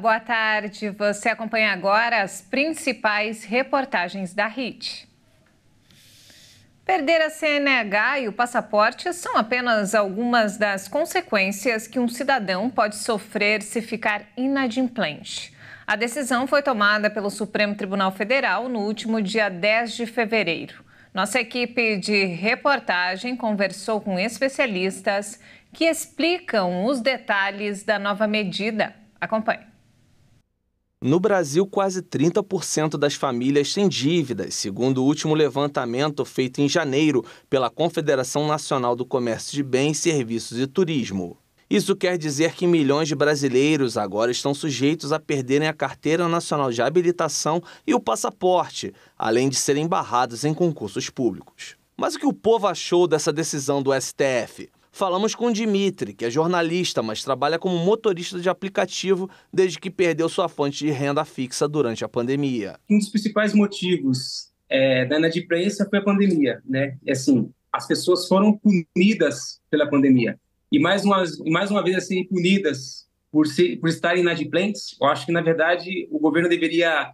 boa tarde. Você acompanha agora as principais reportagens da HIT. Perder a CNH e o passaporte são apenas algumas das consequências que um cidadão pode sofrer se ficar inadimplente. A decisão foi tomada pelo Supremo Tribunal Federal no último dia 10 de fevereiro. Nossa equipe de reportagem conversou com especialistas que explicam os detalhes da nova medida. Acompanhe. No Brasil, quase 30% das famílias têm dívidas, segundo o último levantamento feito em janeiro pela Confederação Nacional do Comércio de Bens, Serviços e Turismo. Isso quer dizer que milhões de brasileiros agora estão sujeitos a perderem a Carteira Nacional de Habilitação e o passaporte, além de serem barrados em concursos públicos. Mas o que o povo achou dessa decisão do STF? Falamos com o Dimitri, que é jornalista, mas trabalha como motorista de aplicativo desde que perdeu sua fonte de renda fixa durante a pandemia. Um dos principais motivos da inadimplência foi a pandemia, né? Assim, as pessoas foram punidas pela pandemia. E mais uma vez, assim, punidas por estarem inadimplentes. Eu acho que, na verdade, o governo deveria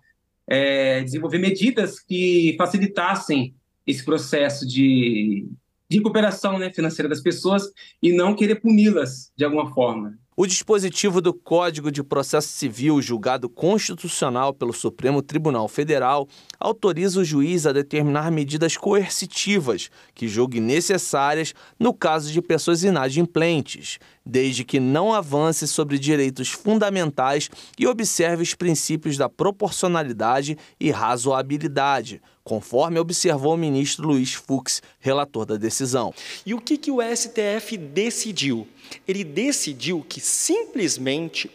desenvolver medidas que facilitassem esse processo de recuperação, né, financeira das pessoas e não querer puni-las de alguma forma. O dispositivo do Código de Processo Civil, julgado constitucional pelo Supremo Tribunal Federal, autoriza o juiz a determinar medidas coercitivas que julgue necessárias no caso de pessoas inadimplentes, desde que não avance sobre direitos fundamentais e observe os princípios da proporcionalidade e razoabilidade, conforme observou o ministro Luiz Fux, relator da decisão. E o que o STF decidiu? Ele decidiu que simplesmente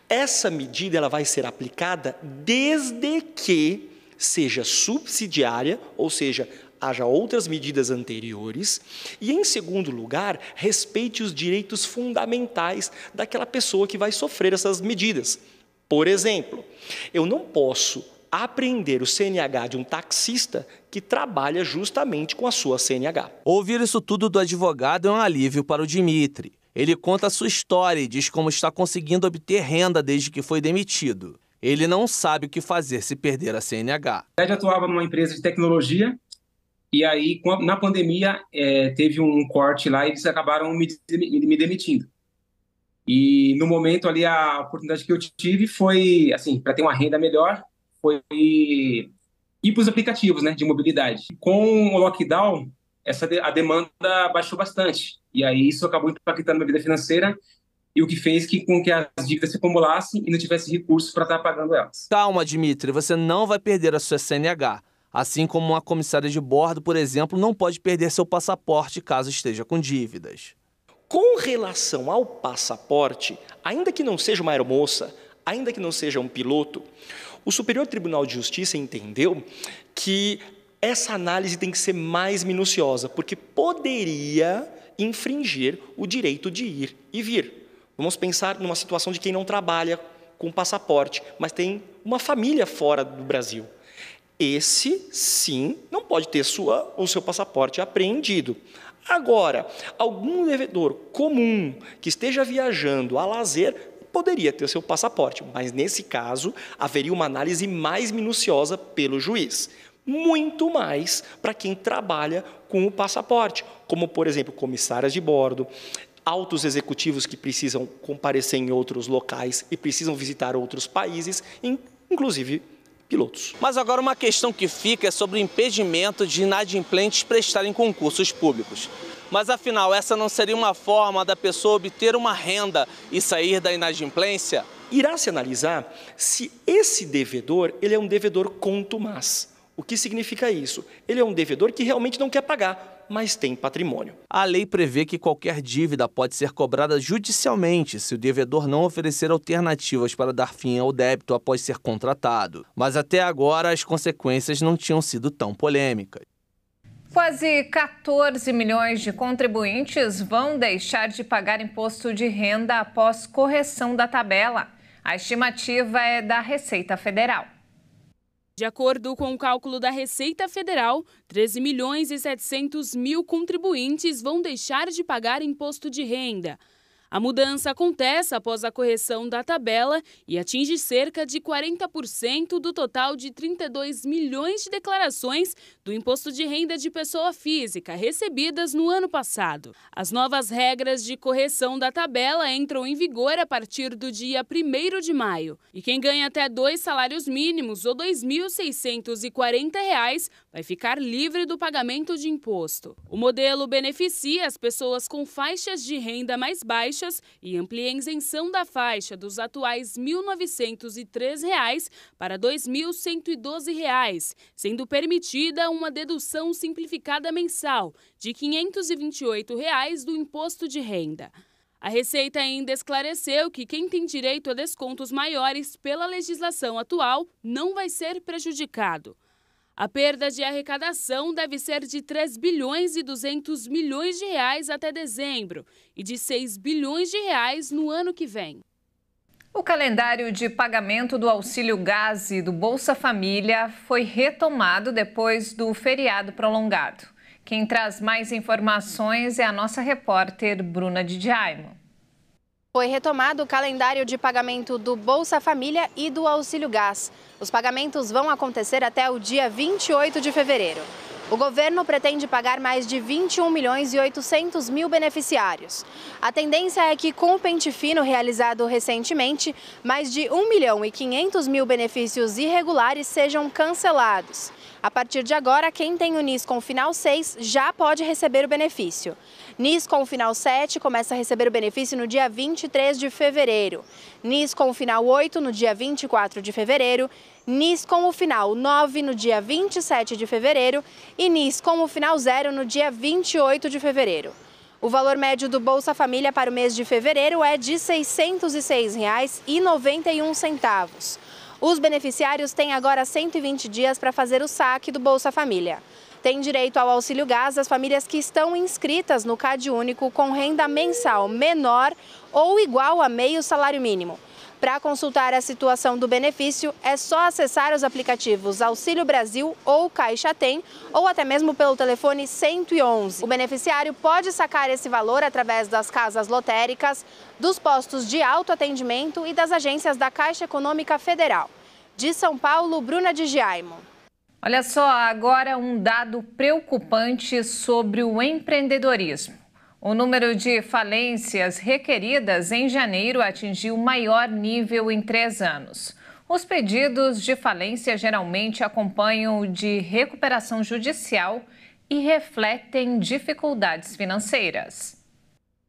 essa medida ela vai ser aplicada desde que seja subsidiária, ou seja, haja outras medidas anteriores, e, em segundo lugar, respeite os direitos fundamentais daquela pessoa que vai sofrer essas medidas. Por exemplo, eu não posso apreender o CNH de um taxista que trabalha justamente com a sua CNH. Ouvir isso tudo do advogado é um alívio para o Dimitri. Ele conta a sua história e diz como está conseguindo obter renda desde que foi demitido. Ele não sabe o que fazer se perder a CNH. Eu atuava numa empresa de tecnologia e aí, na pandemia, teve um corte lá e eles acabaram me demitindo. E no momento ali, a oportunidade que eu tive foi, assim, para ter uma renda melhor, foi ir para os aplicativos, né, de mobilidade. Com o lockdown, a demanda baixou bastante. E aí isso acabou impactando minha vida financeira e o que fez com que as dívidas se acumulassem e não tivesse recursos para estar pagando elas. Calma, Dimitri, você não vai perder a sua CNH. Assim como uma comissária de bordo, por exemplo, não pode perder seu passaporte caso esteja com dívidas. Com relação ao passaporte, ainda que não seja uma aeromoça, ainda que não seja um piloto, o Superior Tribunal de Justiça entendeu que essa análise tem que ser mais minuciosa, porque poderia infringir o direito de ir e vir. Vamos pensar numa situação de quem não trabalha com passaporte, mas tem uma família fora do Brasil. Esse, sim, não pode ter o seu passaporte apreendido. Agora, algum devedor comum que esteja viajando a lazer poderia ter o seu passaporte, mas nesse caso haveria uma análise mais minuciosa pelo juiz. Muito mais para quem trabalha com o passaporte, como, por exemplo, comissárias de bordo, altos executivos que precisam comparecer em outros locais e precisam visitar outros países, inclusive pilotos. Mas agora uma questão que fica é sobre o impedimento de inadimplentes prestarem concursos públicos. Mas afinal, essa não seria uma forma da pessoa obter uma renda e sair da inadimplência? Irá se analisar se esse devedor ele é um devedor contumaz. O que significa isso? Ele é um devedor que realmente não quer pagar, mas tem patrimônio. A lei prevê que qualquer dívida pode ser cobrada judicialmente se o devedor não oferecer alternativas para dar fim ao débito após ser contratado. Mas até agora as consequências não tinham sido tão polêmicas. Quase 14 milhões de contribuintes vão deixar de pagar imposto de renda após correção da tabela. A estimativa é da Receita Federal. De acordo com o cálculo da Receita Federal, 13 milhões e 700 mil contribuintes vão deixar de pagar imposto de renda. A mudança acontece após a correção da tabela e atinge cerca de 40% do total de 32 milhões de declarações do Imposto de Renda de Pessoa Física recebidas no ano passado. As novas regras de correção da tabela entram em vigor a partir do dia 1º de maio. E quem ganha até 2 salários mínimos ou R$ 2.640 vai ficar livre do pagamento de imposto. O modelo beneficia as pessoas com faixas de renda mais baixas e amplia a isenção da faixa dos atuais R$ 1.903 para R$ 2.112, sendo permitida uma dedução simplificada mensal de R$ 528 do imposto de renda. A Receita ainda esclareceu que quem tem direito a descontos maiores pela legislação atual não vai ser prejudicado. A perda de arrecadação deve ser de 3 bilhões e 200 milhões de reais até dezembro e de 6 bilhões de reais no ano que vem. O calendário de pagamento do Auxílio Gás e do Bolsa Família foi retomado depois do feriado prolongado. Quem traz mais informações é a nossa repórter Bruna de Jaimo. Foi retomado o calendário de pagamento do Bolsa Família e do Auxílio Gás. Os pagamentos vão acontecer até o dia 28 de fevereiro. O governo pretende pagar mais de 21 milhões e 800 mil beneficiários. A tendência é que, com o pente fino realizado recentemente, mais de 1 milhão e 500 mil benefícios irregulares sejam cancelados. A partir de agora, quem tem o NIS com final 6 já pode receber o benefício. NIS com final 7 começa a receber o benefício no dia 23 de fevereiro. NIS com o final 8 no dia 24 de fevereiro. NIS com o final 9 no dia 27 de fevereiro e NIS com o final 0 no dia 28 de fevereiro. O valor médio do Bolsa Família para o mês de fevereiro é de R$ 606,91. Os beneficiários têm agora 120 dias para fazer o saque do Bolsa Família. Tem direito ao Auxílio Gás as famílias que estão inscritas no CadÚnico com renda mensal menor ou igual a meio salário mínimo. Para consultar a situação do benefício, é só acessar os aplicativos Auxílio Brasil ou Caixa Tem, ou até mesmo pelo telefone 111. O beneficiário pode sacar esse valor através das casas lotéricas, dos postos de autoatendimento e das agências da Caixa Econômica Federal. De São Paulo, Bruna de Jaimo. Olha só, agora um dado preocupante sobre o empreendedorismo. O número de falências requeridas em janeiro atingiu o maior nível em 3 anos. Os pedidos de falência geralmente acompanham o de recuperação judicial e refletem dificuldades financeiras.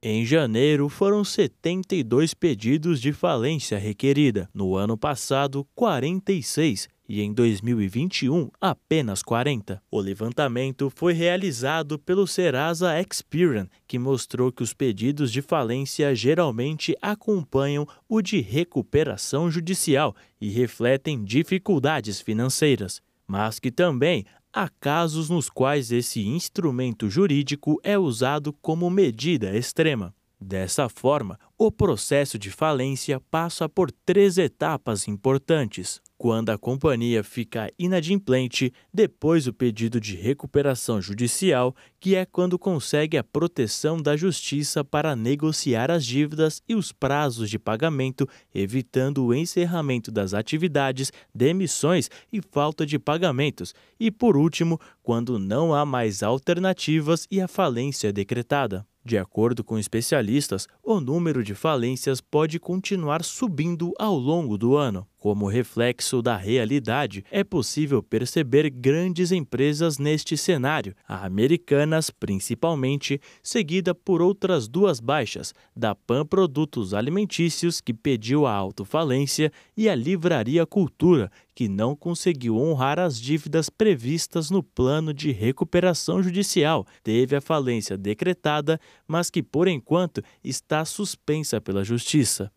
Em janeiro, foram 72 pedidos de falência requerida. No ano passado, 46. E em 2021, apenas 40. O levantamento foi realizado pelo Serasa Experian, que mostrou que os pedidos de falência geralmente acompanham o de recuperação judicial e refletem dificuldades financeiras, mas que também há casos nos quais esse instrumento jurídico é usado como medida extrema. Dessa forma, o processo de falência passa por 3 etapas importantes. Quando a companhia fica inadimplente, depois o pedido de recuperação judicial, que é quando consegue a proteção da justiça para negociar as dívidas e os prazos de pagamento, evitando o encerramento das atividades, demissões e falta de pagamentos. E, por último, quando não há mais alternativas e a falência é decretada. De acordo com especialistas, o número de falências pode continuar subindo ao longo do ano. Como reflexo da realidade, é possível perceber grandes empresas neste cenário, a Americanas principalmente, seguida por outras 2 baixas, da Pan Produtos Alimentícios, que pediu a autofalência, e a Livraria Cultura, que não conseguiu honrar as dívidas previstas no plano de recuperação judicial. Teve a falência decretada, mas que, por enquanto, está suspensa pela Justiça.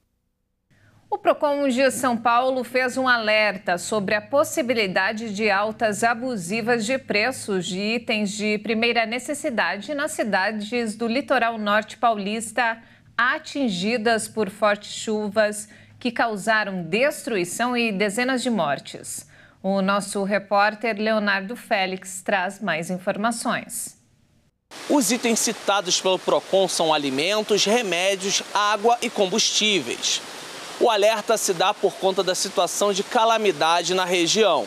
O Procon de São Paulo fez um alerta sobre a possibilidade de altas abusivas de preços de itens de primeira necessidade nas cidades do litoral norte paulista atingidas por fortes chuvas que causaram destruição e dezenas de mortes. O nosso repórter Leonardo Félix traz mais informações. Os itens citados pelo PROCON são alimentos, remédios, água e combustíveis. O alerta se dá por conta da situação de calamidade na região.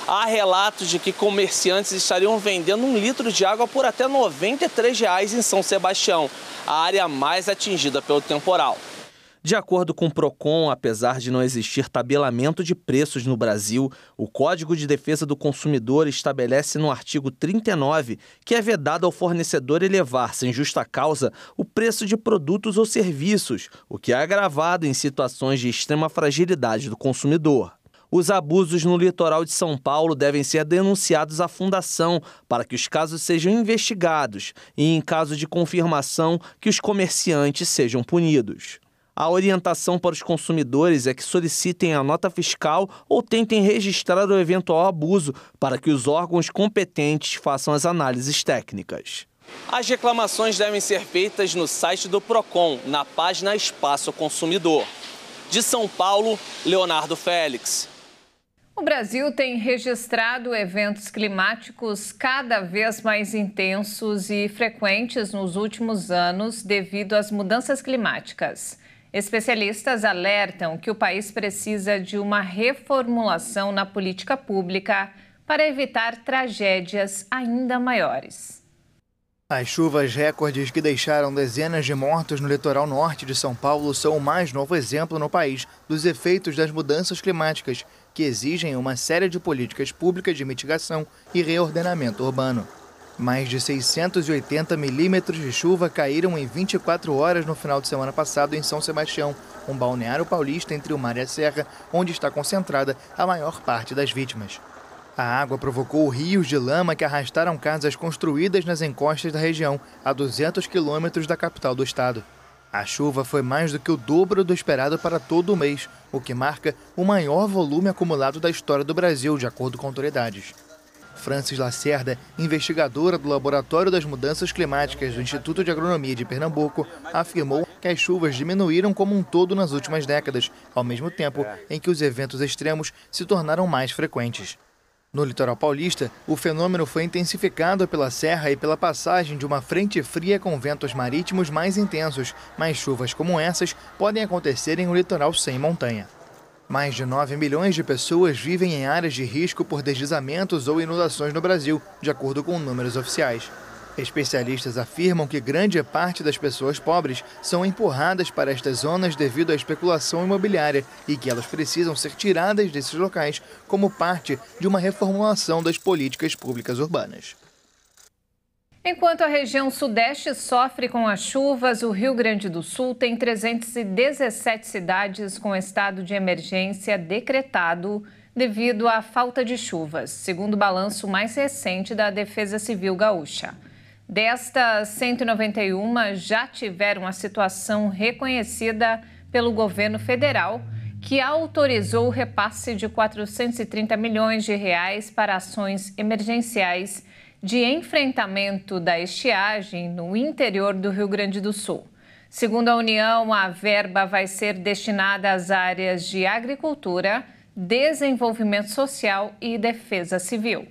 Há relatos de que comerciantes estariam vendendo 1 litro de água por até R$ 93 em São Sebastião, a área mais atingida pelo temporal. De acordo com o PROCON, apesar de não existir tabelamento de preços no Brasil, o Código de Defesa do Consumidor estabelece no artigo 39 que é vedado ao fornecedor elevar, sem justa causa, o preço de produtos ou serviços, o que é agravado em situações de extrema fragilidade do consumidor. Os abusos no litoral de São Paulo devem ser denunciados à Fundação para que os casos sejam investigados e, em caso de confirmação, que os comerciantes sejam punidos. A orientação para os consumidores é que solicitem a nota fiscal ou tentem registrar o eventual abuso para que os órgãos competentes façam as análises técnicas. As reclamações devem ser feitas no site do PROCON, na página Espaço Consumidor. De São Paulo, Leonardo Félix. O Brasil tem registrado eventos climáticos cada vez mais intensos e frequentes nos últimos anos devido às mudanças climáticas. Especialistas alertam que o país precisa de uma reformulação na política pública para evitar tragédias ainda maiores. As chuvas recordes que deixaram dezenas de mortos no litoral norte de São Paulo são o mais novo exemplo no país dos efeitos das mudanças climáticas, que exigem uma série de políticas públicas de mitigação e reordenamento urbano. Mais de 680 milímetros de chuva caíram em 24 horas no final de semana passado em São Sebastião, um balneário paulista entre o mar e a serra, onde está concentrada a maior parte das vítimas. A água provocou rios de lama que arrastaram casas construídas nas encostas da região, a 200 quilômetros da capital do estado. A chuva foi mais do que o dobro do esperado para todo o mês, o que marca o maior volume acumulado da história do Brasil, de acordo com autoridades. Francis Lacerda, investigadora do Laboratório das Mudanças Climáticas do Instituto de Agronomia de Pernambuco, afirmou que as chuvas diminuíram como um todo nas últimas décadas, ao mesmo tempo em que os eventos extremos se tornaram mais frequentes. No litoral paulista, o fenômeno foi intensificado pela serra e pela passagem de uma frente fria com ventos marítimos mais intensos, mas chuvas como essas podem acontecer em um litoral sem montanha. Mais de 9 milhões de pessoas vivem em áreas de risco por deslizamentos ou inundações no Brasil, de acordo com números oficiais. Especialistas afirmam que grande parte das pessoas pobres são empurradas para estas zonas devido à especulação imobiliária e que elas precisam ser tiradas desses locais como parte de uma reformulação das políticas públicas urbanas. Enquanto a região sudeste sofre com as chuvas, o Rio Grande do Sul tem 317 cidades com estado de emergência decretado devido à falta de chuvas, segundo o balanço mais recente da Defesa Civil Gaúcha. Destas 191 já tiveram a situação reconhecida pelo governo federal, que autorizou o repasse de 430 milhões de reais para ações emergenciais de enfrentamento da estiagem no interior do Rio Grande do Sul. Segundo a União, a verba vai ser destinada às áreas de agricultura, desenvolvimento social e defesa civil.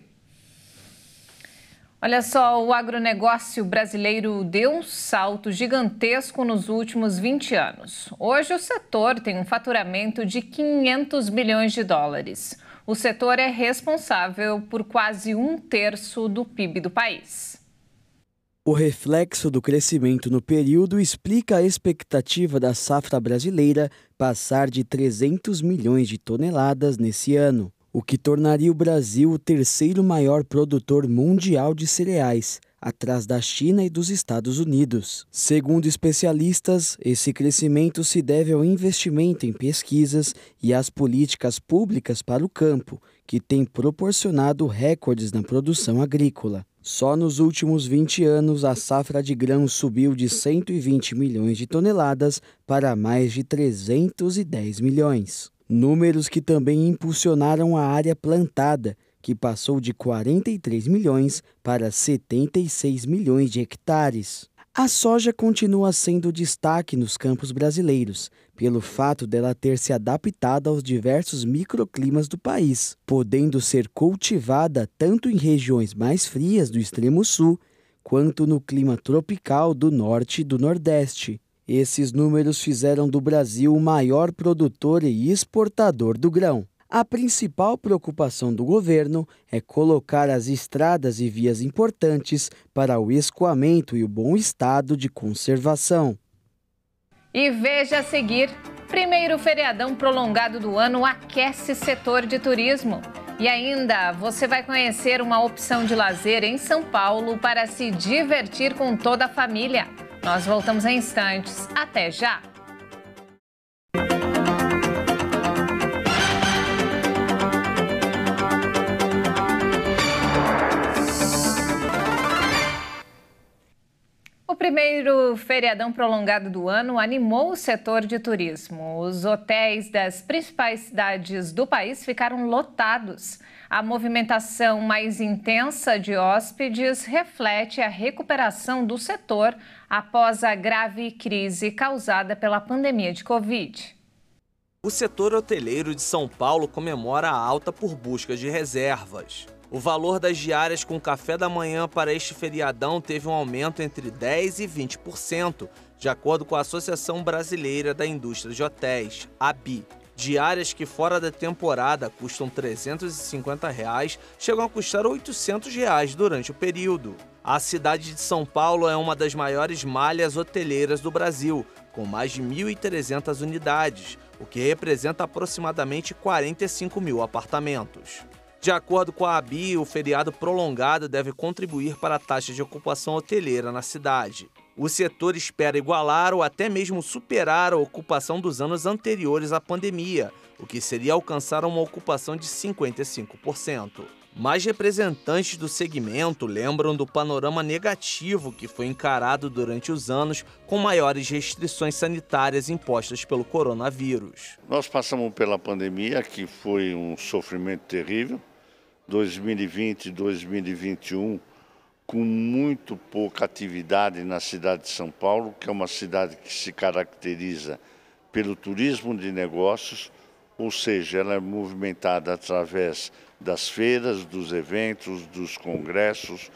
Olha só, o agronegócio brasileiro deu um salto gigantesco nos últimos 20 anos. Hoje o setor tem um faturamento de 500 bilhões de dólares. O setor é responsável por quase 1/3 do PIB do país. O reflexo do crescimento no período explica a expectativa da safra brasileira passar de 300 milhões de toneladas nesse ano, o que tornaria o Brasil o terceiro maior produtor mundial de cereais, atrás da China e dos Estados Unidos. Segundo especialistas, esse crescimento se deve ao investimento em pesquisas e às políticas públicas para o campo, que tem proporcionado recordes na produção agrícola. Só nos últimos 20 anos, a safra de grãos subiu de 120 milhões de toneladas para mais de 310 milhões. Números que também impulsionaram a área plantada, que passou de 43 milhões para 76 milhões de hectares. A soja continua sendo destaque nos campos brasileiros, pelo fato dela ter se adaptado aos diversos microclimas do país, podendo ser cultivada tanto em regiões mais frias do extremo sul, quanto no clima tropical do norte e do nordeste. Esses números fizeram do Brasil o maior produtor e exportador do grão. A principal preocupação do governo é colocar as estradas e vias importantes para o escoamento e o bom estado de conservação. E veja a seguir, primeiro feriadão prolongado do ano aquece setor de turismo. E ainda, você vai conhecer uma opção de lazer em São Paulo para se divertir com toda a família. Nós voltamos em instantes. Até já! O primeiro feriadão prolongado do ano animou o setor de turismo. Os hotéis das principais cidades do país ficaram lotados. A movimentação mais intensa de hóspedes reflete a recuperação do setor após a grave crise causada pela pandemia de Covid. O setor hoteleiro de São Paulo comemora a alta por busca de reservas. O valor das diárias com café da manhã para este feriadão teve um aumento entre 10% e 20%, de acordo com a Associação Brasileira da Indústria de Hotéis, ABI. Diárias que fora da temporada custam R$ 350 chegam a custar R$ 800 durante o período. A cidade de São Paulo é uma das maiores malhas hoteleiras do Brasil, com mais de 1.300 unidades, o que representa aproximadamente 45 mil apartamentos. De acordo com a ABI, o feriado prolongado deve contribuir para a taxa de ocupação hoteleira na cidade. O setor espera igualar ou até mesmo superar a ocupação dos anos anteriores à pandemia, o que seria alcançar uma ocupação de 55%. Mas representantes do segmento lembram do panorama negativo que foi encarado durante os anos com maiores restrições sanitárias impostas pelo coronavírus. Nós passamos pela pandemia, que foi um sofrimento terrível. 2020 e 2021, com muito pouca atividade na cidade de São Paulo, que é uma cidade que se caracteriza pelo turismo de negócios, ou seja, ela é movimentada através das feiras, dos eventos, dos congressos,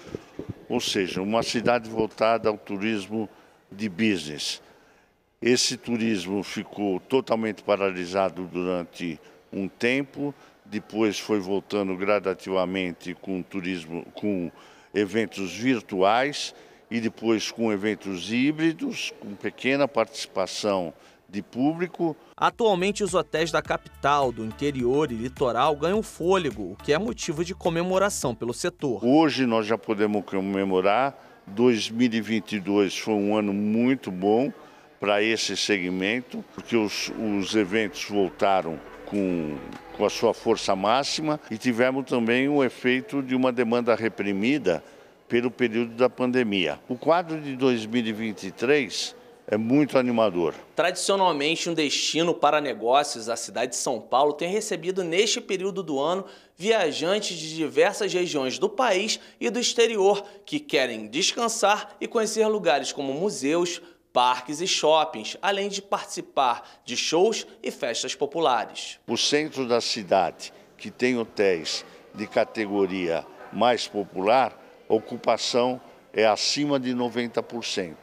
ou seja, uma cidade voltada ao turismo de business. Esse turismo ficou totalmente paralisado durante um tempo, depois foi voltando gradativamente com turismo, com eventos virtuais e depois com eventos híbridos, com pequena participação de público. Atualmente, os hotéis da capital, do interior e litoral ganham fôlego, o que é motivo de comemoração pelo setor. Hoje nós já podemos comemorar. 2022 foi um ano muito bom para esse segmento, porque os eventos voltaram com a sua força máxima e tivemos também o efeito de uma demanda reprimida pelo período da pandemia. O quadro de 2023 é muito animador. Tradicionalmente, um destino para negócios, a cidade de São Paulo tem recebido neste período do ano viajantes de diversas regiões do país e do exterior que querem descansar e conhecer lugares como museus, parques e shoppings, além de participar de shows e festas populares. O centro da cidade, que tem hotéis de categoria mais popular, a ocupação é acima de 90%.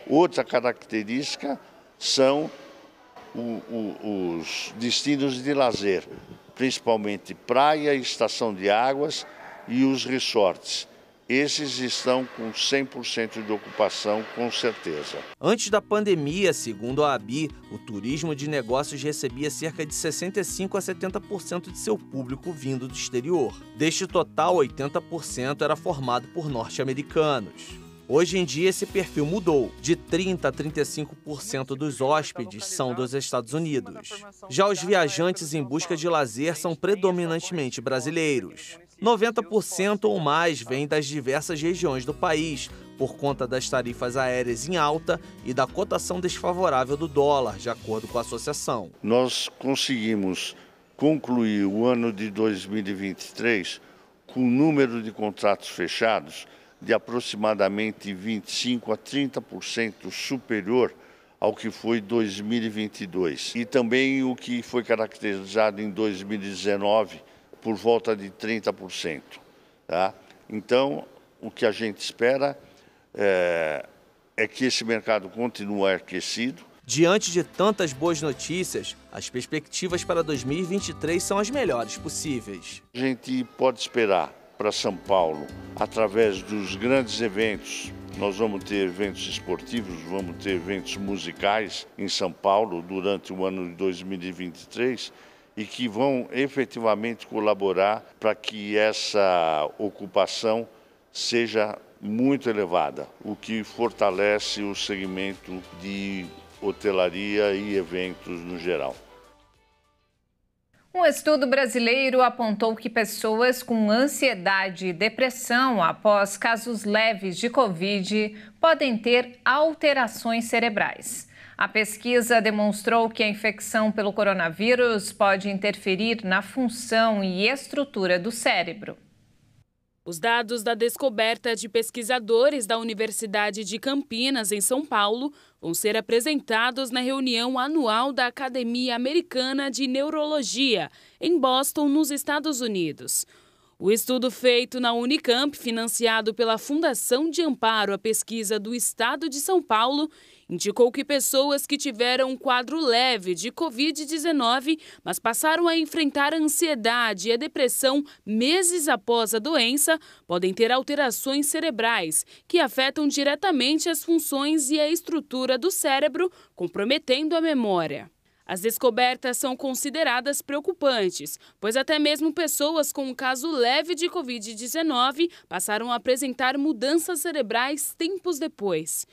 Outra característica são os destinos de lazer, principalmente praia, estação de águas e os resorts. Esses estão com 100% de ocupação, com certeza. Antes da pandemia, segundo a ABI, o turismo de negócios recebia cerca de 65% a 70% de seu público vindo do exterior. Deste total, 80% era formado por norte-americanos. Hoje em dia, esse perfil mudou. De 30% a 35% dos hóspedes são dos Estados Unidos. Já os viajantes em busca de lazer são predominantemente brasileiros. 90% ou mais vêm das diversas regiões do país, por conta das tarifas aéreas em alta e da cotação desfavorável do dólar, de acordo com a associação. Nós conseguimos concluir o ano de 2023 com um número de contratos fechados de aproximadamente 25% a 30% superior ao que foi 2022. E também o que foi caracterizado em 2019 por volta de 30%. Tá? Então, o que a gente espera é que esse mercado continua aquecido. Diante de tantas boas notícias, as perspectivas para 2023 são as melhores possíveis. A gente pode esperar para São Paulo, através dos grandes eventos. Nós vamos ter eventos esportivos, vamos ter eventos musicais em São Paulo durante o ano de 2023 e que vão efetivamente colaborar para que essa ocupação seja muito elevada, o que fortalece o segmento de hotelaria e eventos no geral. Um estudo brasileiro apontou que pessoas com ansiedade e depressão após casos leves de Covid podem ter alterações cerebrais. A pesquisa demonstrou que a infecção pelo coronavírus pode interferir na função e estrutura do cérebro. Os dados da descoberta de pesquisadores da Universidade de Campinas, em São Paulo, vão ser apresentados na reunião anual da Academia Americana de Neurologia, em Boston, nos Estados Unidos. O estudo feito na Unicamp, financiado pela Fundação de Amparo à Pesquisa do Estado de São Paulo, indicou que pessoas que tiveram um quadro leve de Covid-19, mas passaram a enfrentar a ansiedade e a depressão meses após a doença, podem ter alterações cerebrais que afetam diretamente as funções e a estrutura do cérebro, comprometendo a memória. As descobertas são consideradas preocupantes, pois até mesmo pessoas com um caso leve de Covid-19 passaram a apresentar mudanças cerebrais tempos depois.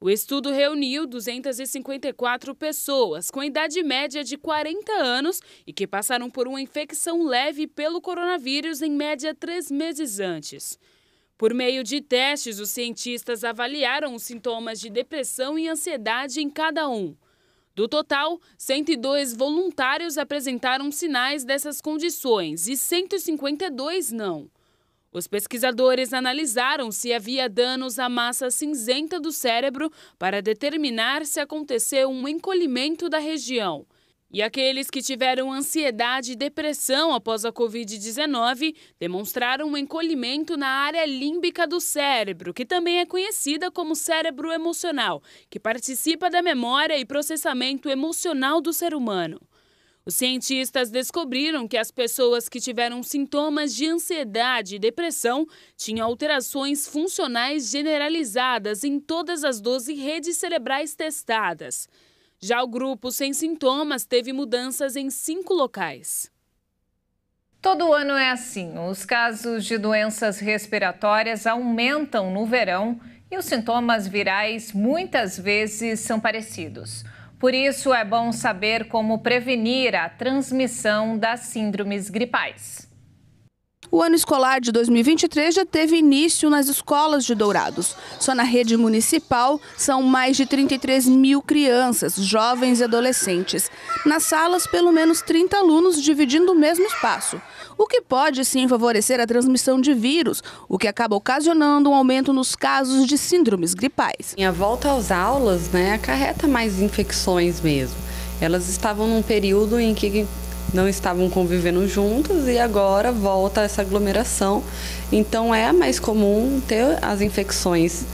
O estudo reuniu 254 pessoas com idade média de 40 anos e que passaram por uma infecção leve pelo coronavírus em média 3 meses antes. Por meio de testes, os cientistas avaliaram os sintomas de depressão e ansiedade em cada um. Do total, 102 voluntários apresentaram sinais dessas condições e 152 não. Os pesquisadores analisaram se havia danos à massa cinzenta do cérebro para determinar se aconteceu um encolhimento da região. E aqueles que tiveram ansiedade e depressão após a Covid-19 demonstraram um encolhimento na área límbica do cérebro, que também é conhecida como cérebro emocional, que participa da memória e processamento emocional do ser humano. Os cientistas descobriram que as pessoas que tiveram sintomas de ansiedade e depressão tinham alterações funcionais generalizadas em todas as 12 redes cerebrais testadas. Já o grupo sem sintomas teve mudanças em 5 locais. Todo ano é assim. Os casos de doenças respiratórias aumentam no verão e os sintomas virais muitas vezes são parecidos. Por isso, é bom saber como prevenir a transmissão das síndromes gripais. O ano escolar de 2023 já teve início nas escolas de Dourados. Só na rede municipal são mais de 33 mil crianças, jovens e adolescentes. Nas salas, pelo menos 30 alunos dividindo o mesmo espaço. O que pode sim favorecer a transmissão de vírus, o que acaba ocasionando um aumento nos casos de síndromes gripais. A volta às aulas, acarreta mais infecções mesmo. Elas estavam num período em que não estavam convivendo juntos e agora volta essa aglomeração. Então é mais comum ter as infecções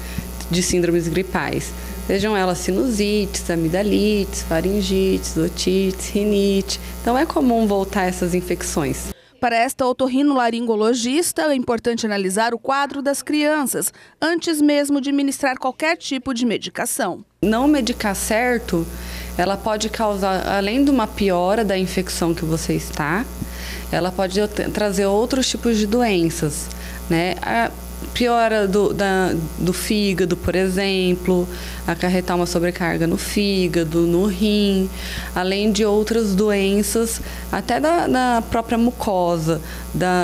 de síndromes gripais. Sejam elas sinusites, amidalites, faringites, otites, rinite. Então é comum voltar essas infecções. Para esta otorrinolaringologista, é importante analisar o quadro das crianças antes mesmo de ministrar qualquer tipo de medicação. Não medicar certo, ela pode causar, além de uma piora da infecção que você está, ela pode trazer outros tipos de doenças, A piora do fígado, por exemplo, acarretar uma sobrecarga no fígado, no rim, além de outras doenças, até da própria mucosa,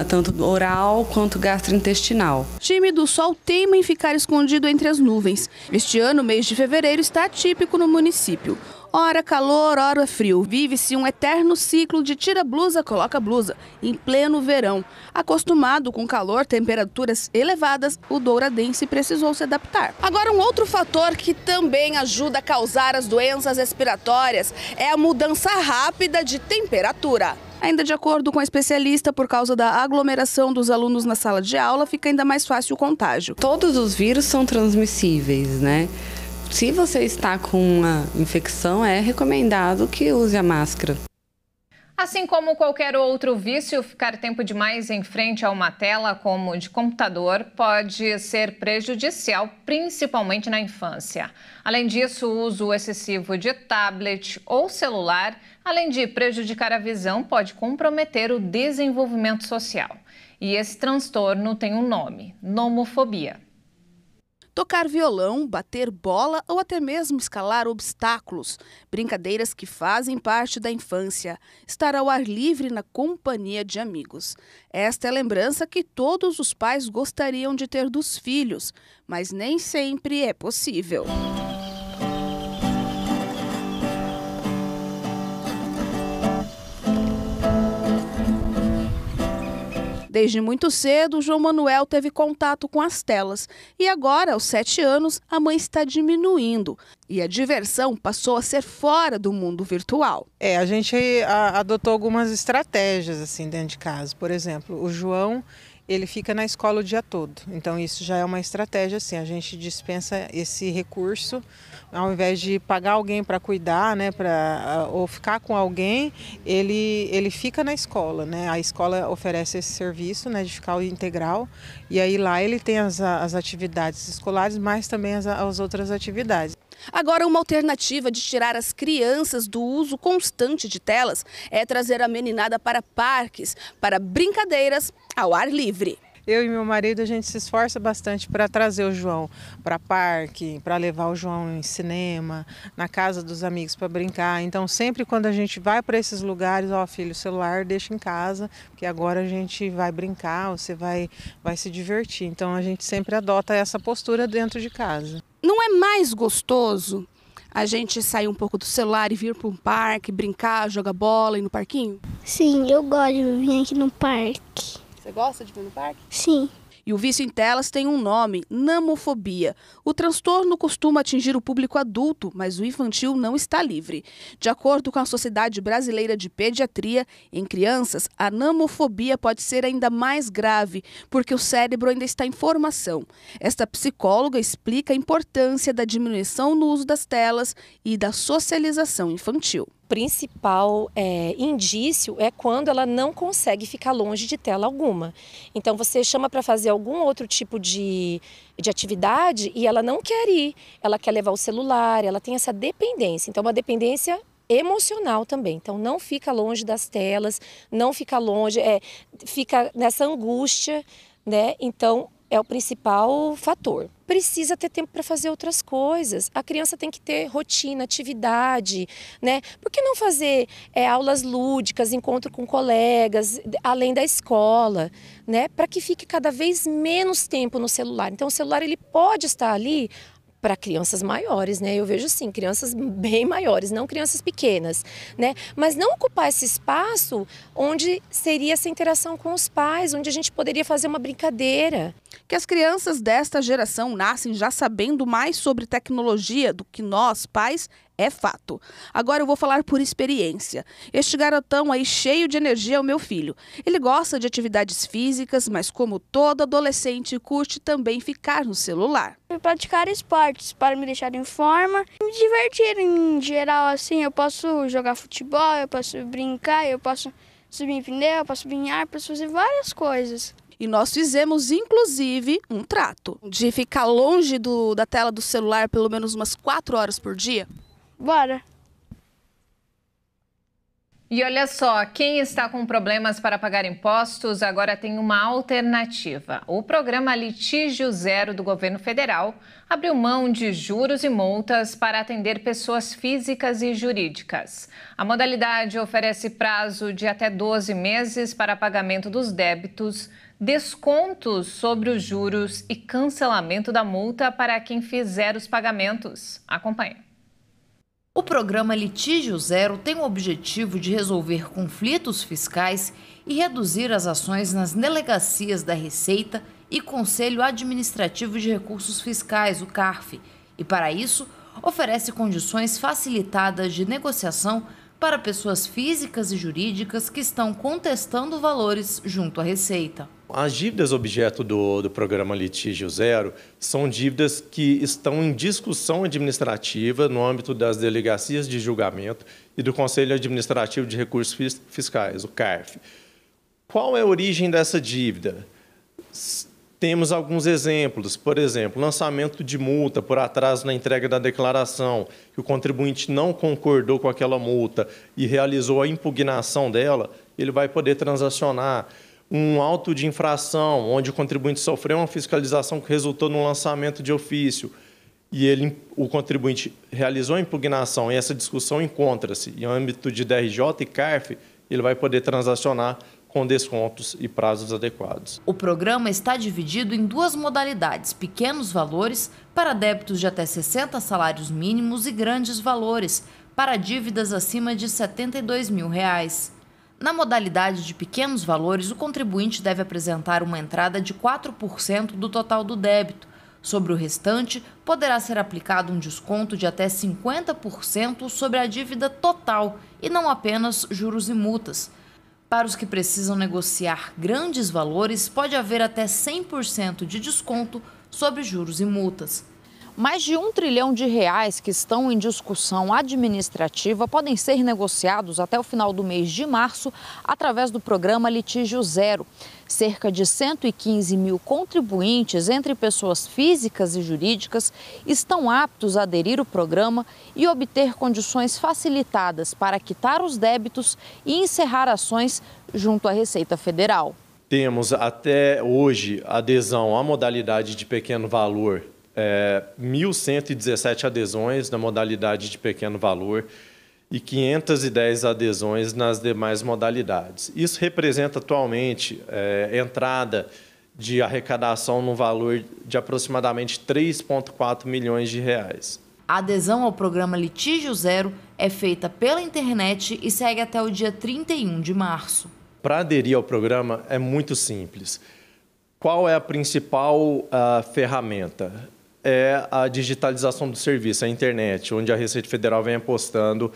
tanto oral quanto gastrointestinal. O time do sol teima em ficar escondido entre as nuvens. Este ano, o mês de fevereiro, está atípico no município. Ora calor, ora frio. Vive-se um eterno ciclo de tira blusa, coloca blusa, em pleno verão. Acostumado com calor, temperaturas elevadas, o douradense precisou se adaptar. Agora, um outro fator que também ajuda a causar as doenças respiratórias é a mudança rápida de temperatura. Ainda de acordo com a especialista, por causa da aglomeração dos alunos na sala de aula, fica ainda mais fácil o contágio. Todos os vírus são transmissíveis, né? Se você está com uma infecção, é recomendado que use a máscara. Assim como qualquer outro vício, ficar tempo demais em frente a uma tela, como de computador, pode ser prejudicial, principalmente na infância. Além disso, o uso excessivo de tablet ou celular, além de prejudicar a visão, pode comprometer o desenvolvimento social. E esse transtorno tem um nome: nomofobia. Tocar violão, bater bola ou até mesmo escalar obstáculos. Brincadeiras que fazem parte da infância. Estar ao ar livre na companhia de amigos. Esta é a lembrança que todos os pais gostariam de ter dos filhos, mas nem sempre é possível. Desde muito cedo, João Manuel teve contato com as telas. E agora, aos 7 anos, a mãe está diminuindo. E a diversão passou a ser fora do mundo virtual. A gente adotou algumas estratégias assim dentro de casa. Por exemplo, o João, ele fica na escola o dia todo. Então isso já é uma estratégia assim, a gente dispensa esse recurso. Ao invés de pagar alguém para cuidar, né, ou ficar com alguém, ele fica na escola, né? A escola oferece esse serviço, né, de ficar o integral, e aí lá ele tem as atividades escolares, mas também as outras atividades. Agora, uma alternativa de tirar as crianças do uso constante de telas é trazer a meninada para parques, para brincadeiras ao ar livre. Eu e meu marido, a gente se esforça bastante para trazer o João para parque, para levar o João em cinema, na casa dos amigos para brincar. Então, sempre quando a gente vai para esses lugares, filho, o celular deixa em casa, porque agora a gente vai brincar, você vai se divertir. Então, a gente sempre adota essa postura dentro de casa. Não é mais gostoso a gente sair um pouco do celular e vir para um parque, brincar, jogar bola e ir no parquinho? Sim, eu gosto de vir aqui no parque. Você gosta de vir no parque? Sim. E o vício em telas tem um nome: nomofobia. O transtorno costuma atingir o público adulto, mas o infantil não está livre. De acordo com a Sociedade Brasileira de Pediatria, em crianças, a nomofobia pode ser ainda mais grave, porque o cérebro ainda está em formação. Esta psicóloga explica a importância da diminuição no uso das telas e da socialização infantil. O principal indício é quando ela não consegue ficar longe de tela alguma. Então você chama para fazer algum outro tipo de atividade e ela não quer ir, ela quer levar o celular, ela tem essa dependência. Então uma dependência emocional também. Então não fica longe das telas, não fica longe, fica nessa angústia, né? Então é o principal fator. Precisa ter tempo para fazer outras coisas. A criança tem que ter rotina, atividade, né? Por que não fazer aulas lúdicas, encontro com colegas, além da escola, né? Para que fique cada vez menos tempo no celular. Então o celular ele pode estar ali para crianças maiores, né? Eu vejo assim, crianças bem maiores, não crianças pequenas, né? Mas não ocupar esse espaço onde seria essa interação com os pais, onde a gente poderia fazer uma brincadeira. Que as crianças desta geração nascem já sabendo mais sobre tecnologia do que nós, pais, é fato. Agora eu vou falar por experiência. Este garotão aí cheio de energia é o meu filho. Ele gosta de atividades físicas, mas como todo adolescente, curte também ficar no celular. Praticar esportes para me deixar em forma, me divertir em geral, assim, eu posso jogar futebol, eu posso brincar, eu posso subir em pneu, eu posso subir em ar, eu posso fazer várias coisas. E nós fizemos, inclusive, um trato de ficar longe da tela do celular pelo menos umas 4 horas por dia. Bora! E olha só, quem está com problemas para pagar impostos agora tem uma alternativa. O programa Litígio Zero do governo federal abriu mão de juros e multas para atender pessoas físicas e jurídicas. A modalidade oferece prazo de até 12 meses para pagamento dos débitos, descontos sobre os juros e cancelamento da multa para quem fizer os pagamentos. Acompanhe. O programa Litígio Zero tem o objetivo de resolver conflitos fiscais e reduzir as ações nas delegacias da Receita e Conselho Administrativo de Recursos Fiscais, o CARF, e para isso oferece condições facilitadas de negociação para pessoas físicas e jurídicas que estão contestando valores junto à Receita. As dívidas objeto do programa Litígio Zero são dívidas que estão em discussão administrativa no âmbito das delegacias de julgamento e do Conselho Administrativo de Recursos Fiscais, o CARF. Qual é a origem dessa dívida? Temos alguns exemplos, por exemplo, lançamento de multa por atraso na entrega da declaração, que o contribuinte não concordou com aquela multa e realizou a impugnação dela, ele vai poder transacionar. Um auto de infração, onde o contribuinte sofreu uma fiscalização que resultou no lançamento de ofício e o contribuinte realizou a impugnação e essa discussão encontra-se em âmbito de DRJ e CARF, ele vai poder transacionar com descontos e prazos adequados. O programa está dividido em duas modalidades: pequenos valores para débitos de até 60 salários mínimos e grandes valores para dívidas acima de R$ 72 mil. Na modalidade de pequenos valores, o contribuinte deve apresentar uma entrada de 4% do total do débito. Sobre o restante, poderá ser aplicado um desconto de até 50% sobre a dívida total e não apenas juros e multas. Para os que precisam negociar grandes valores, pode haver até 100% de desconto sobre juros e multas. Mais de R$1 trilhão que estão em discussão administrativa podem ser negociados até o final do mês de março através do programa Litígio Zero. Cerca de 115 mil contribuintes, entre pessoas físicas e jurídicas, estão aptos a aderir ao programa e obter condições facilitadas para quitar os débitos e encerrar ações junto à Receita Federal. Temos até hoje adesão à modalidade de pequeno valor, 1.117 adesões na modalidade de pequeno valor e 510 adesões nas demais modalidades. Isso representa atualmente entrada de arrecadação no valor de aproximadamente 3,4 milhões de reais. A adesão ao programa Litígio Zero é feita pela internet e segue até o dia 31 de março. Para aderir ao programa é muito simples. Qual é a principal ferramenta? É a digitalização do serviço, a internet, onde a Receita Federal vem apostando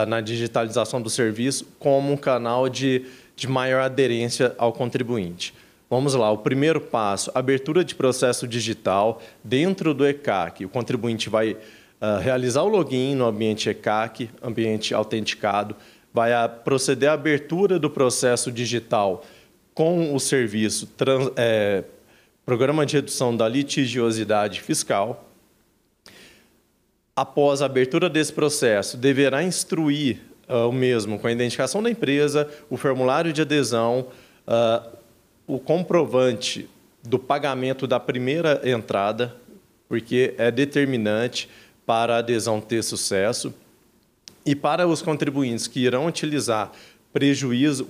na digitalização do serviço como um canal de maior aderência ao contribuinte. Vamos lá, o primeiro passo, abertura de processo digital dentro do ECAC. O contribuinte vai realizar o login no ambiente ECAC, ambiente autenticado, vai proceder à abertura do processo digital com o serviço Programa de Redução da Litigiosidade Fiscal. Após a abertura desse processo, deverá instruir o mesmo com a identificação da empresa, o formulário de adesão, o comprovante do pagamento da primeira entrada, porque é determinante para a adesão ter sucesso. E para os contribuintes que irão utilizar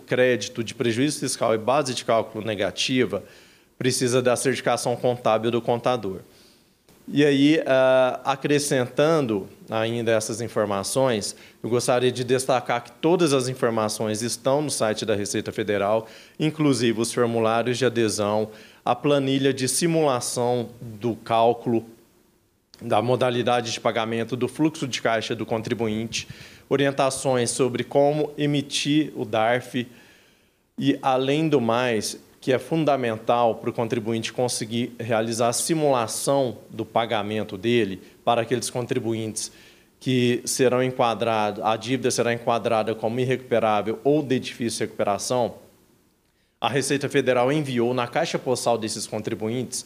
crédito de prejuízo fiscal e base de cálculo negativa, precisa da certificação contábil do contador. E aí, acrescentando ainda essas informações, eu gostaria de destacar que todas as informações estão no site da Receita Federal, inclusive os formulários de adesão, a planilha de simulação do cálculo da modalidade de pagamento, do fluxo de caixa do contribuinte, orientações sobre como emitir o DARF e, além do mais, que é fundamental para o contribuinte conseguir realizar a simulação do pagamento dele para aqueles contribuintes que serão enquadrados, a dívida será enquadrada como irrecuperável ou de difícil recuperação. A Receita Federal enviou na caixa postal desses contribuintes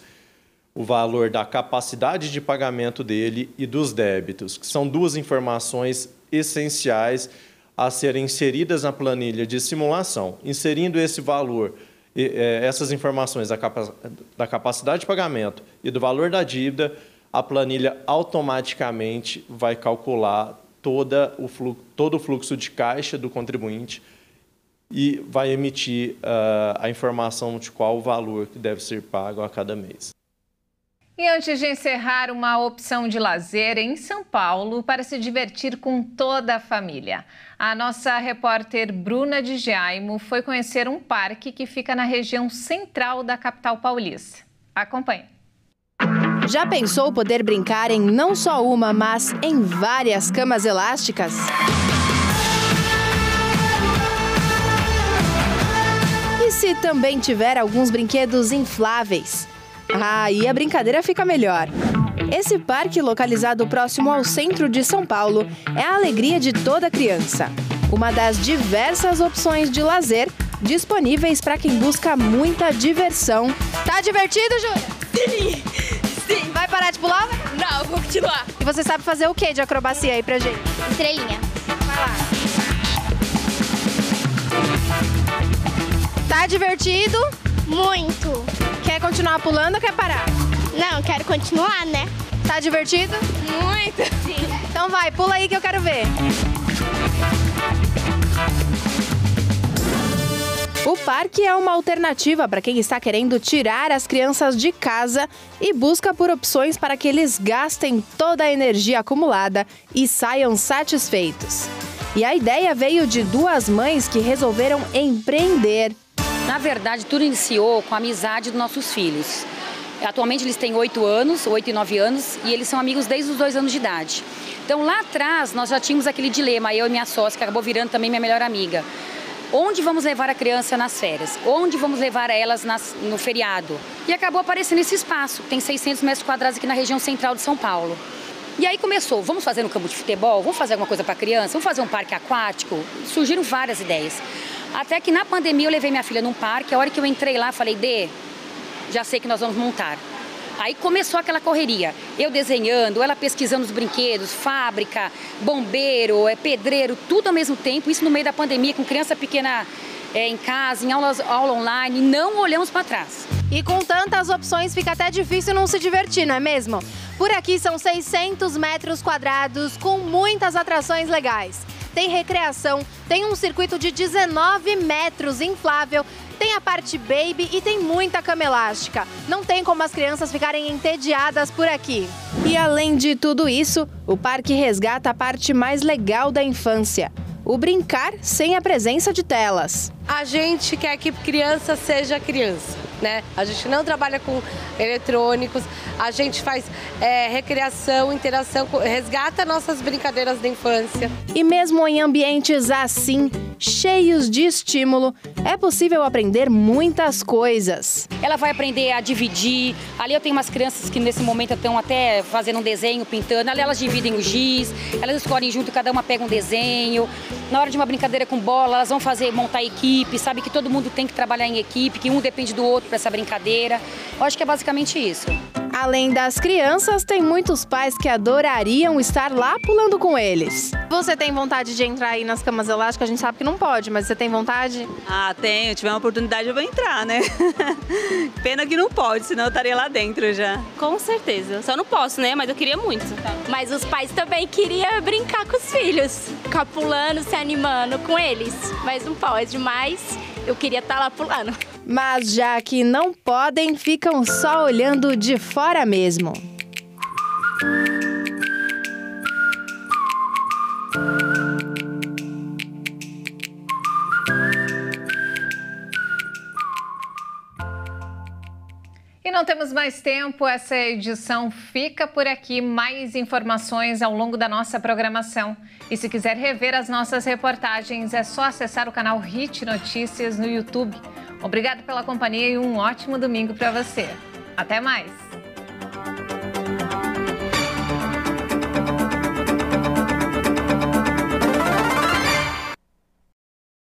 o valor da capacidade de pagamento dele e dos débitos, que são duas informações essenciais a serem inseridas na planilha de simulação. Inserindo esse valor, essas informações da capacidade de pagamento e do valor da dívida, a planilha automaticamente vai calcular todo o fluxo de caixa do contribuinte e vai emitir a informação de qual o valor que deve ser pago a cada mês. E antes de encerrar, uma opção de lazer em São Paulo para se divertir com toda a família. A nossa repórter Bruna de Jaimo foi conhecer um parque que fica na região central da capital paulista. Acompanhe. Já pensou poder brincar em não só uma, mas em várias camas elásticas? se também tiver alguns brinquedos infláveis? Aí a brincadeira fica melhor. Esse parque, localizado próximo ao centro de São Paulo, é a alegria de toda criança. Uma das diversas opções de lazer disponíveis para quem busca muita diversão. Tá divertido, Júlia? Sim! Sim! Vai parar de pular? Não, vou continuar. E você sabe fazer o que de acrobacia aí pra gente? Estrelinha. Vai lá. Tá divertido? Muito. Quer continuar pulando ou quer parar? Não, quero continuar, né? Tá divertido? Muito. Sim. Então vai, pula aí que eu quero ver. O parque é uma alternativa para quem está querendo tirar as crianças de casa e busca por opções para que eles gastem toda a energia acumulada e saiam satisfeitos. E a ideia veio de duas mães que resolveram empreender. Na verdade, tudo iniciou com a amizade dos nossos filhos. Atualmente eles têm 8 e 9 anos, e eles são amigos desde os 2 anos de idade. Então lá atrás nós já tínhamos aquele dilema, eu e minha sócia, que acabou virando também minha melhor amiga. Onde vamos levar a criança nas férias? Onde vamos levar elas no feriado? E acabou aparecendo esse espaço, tem 600 metros quadrados aqui na região central de São Paulo. E aí começou, vamos fazer no campo de futebol? Vamos fazer alguma coisa para a criança? Vamos fazer um parque aquático? Surgiram várias ideias. Até que na pandemia eu levei minha filha num parque, a hora que eu entrei lá, falei, Dê, já sei que nós vamos montar. Aí começou aquela correria, eu desenhando, ela pesquisando os brinquedos, fábrica, bombeiro, pedreiro, tudo ao mesmo tempo, isso no meio da pandemia, com criança pequena em casa, em aula online, não olhamos para trás. E com tantas opções fica até difícil não se divertir, não é mesmo? Por aqui são 600 metros quadrados com muitas atrações legais. Tem recreação, tem um circuito de 19 metros inflável, tem a parte baby e tem muita cama elástica. Não tem como as crianças ficarem entediadas por aqui. E além de tudo isso, o parque resgata a parte mais legal da infância: o brincar sem a presença de telas. A gente quer que criança seja criança, né? A gente não trabalha com eletrônicos, a gente faz recreação, interação, resgata nossas brincadeiras da infância. E mesmo em ambientes assim, cheios de estímulo, é possível aprender muitas coisas. Ela vai aprender a dividir. Ali eu tenho umas crianças que nesse momento estão até fazendo um desenho, pintando. Ali elas dividem o giz, elas escolhem junto, cada uma pega um desenho. Na hora de uma brincadeira com bola, elas vão montar equipe, sabe que todo mundo tem que trabalhar em equipe, que um depende do outro para essa brincadeira. Eu acho que é basicamente isso. Além das crianças, tem muitos pais que adorariam estar lá pulando com eles. Você tem vontade de entrar aí nas camas elásticas? A gente sabe que não pode, mas você tem vontade? Ah, tenho. Se tiver uma oportunidade eu vou entrar, né? Pena que não pode, senão eu estaria lá dentro já. Com certeza. Só não posso, né? Mas eu queria muito. Mas os pais também queriam brincar com os filhos. Ficar pulando, se animando com eles. Mas não pode, mas eu queria estar lá pulando. Mas já que não podem, ficam só olhando de fora mesmo. E não temos mais tempo, essa edição fica por aqui. Mais informações ao longo da nossa programação. E se quiser rever as nossas reportagens, é só acessar o canal Hit Notícias no YouTube. Obrigada pela companhia e um ótimo domingo para você. Até mais!